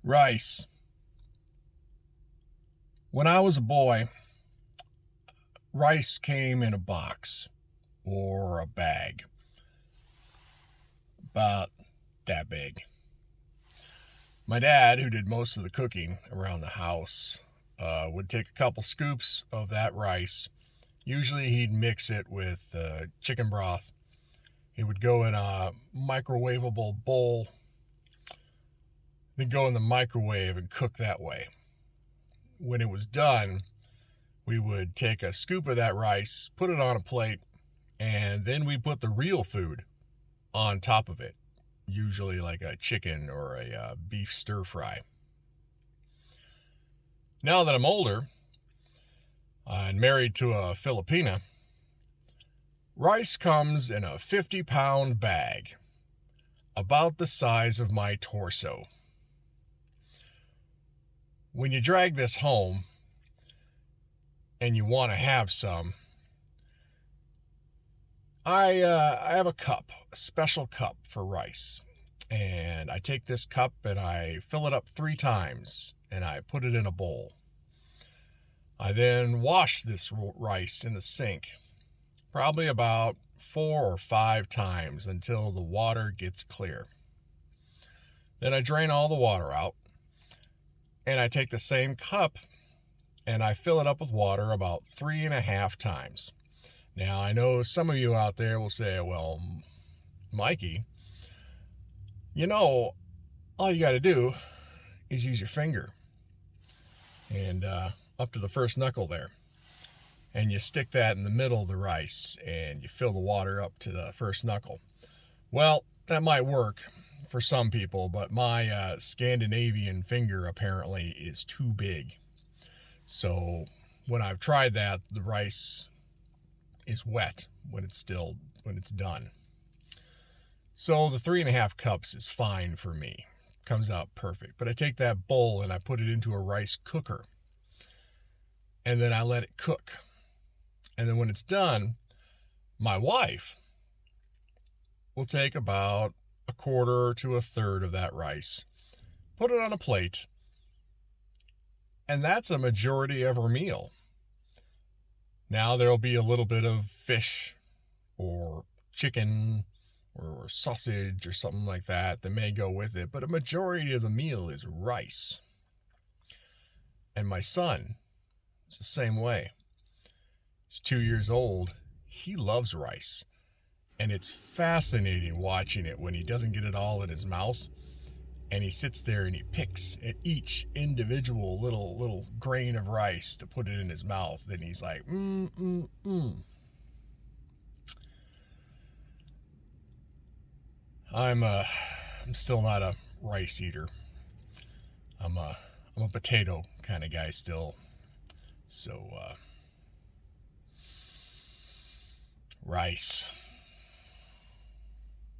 Rice. When I was a boy, rice came in a box or a bag about that big. My dad, who did most of the cooking around the house, would take a couple scoops of that rice. Usually he'd mix it with chicken broth. It would go in a microwavable bowl, then go in the microwave and cook that way. When it was done, we would take a scoop of that rice, put it on a plate, and then we put the real food on top of it, usually like a chicken or a beef stir fry. Now that I'm older and married to a Filipina, rice comes in a 50-pound bag, about the size of my torso. When you drag this home and you want to have some, I have a cup, a special cup for rice. And I take this cup and I fill it up 3 times and I put it in a bowl. I then wash this rice in the sink, probably about 4 or 5 times until the water gets clear. Then I drain all the water out and I take the same cup and I fill it up with water about 3.5 times. Now, I know some of you out there will say, well, Mikey, all you got to do is use your finger and up to the first knuckle there. And you stick that in the middle of the rice and you fill the water up to the first knuckle. Well, that might work for some people, but my Scandinavian finger apparently is too big. So when I've tried that, the rice is wet when it's done. So the 3.5 cups is fine for me. Comes out perfect. But I take that bowl and I put it into a rice cooker. And then I let it cook. And then when it's done, my wife will take about 1/4 to 1/3 of that rice, put it on a plate, and that's a majority of her meal. Now there'll be a little bit of fish or chicken or sausage or something like that may go with it, but a majority of the meal is rice. And my son is the same way. He's 2 years old. He loves rice. And it's fascinating watching it when he doesn't get it all in his mouth. And he sits there and he picks at each individual little grain of rice to put it in his mouth. Then he's like, I'm still not a rice eater. I'm a potato kind of guy still. So rice.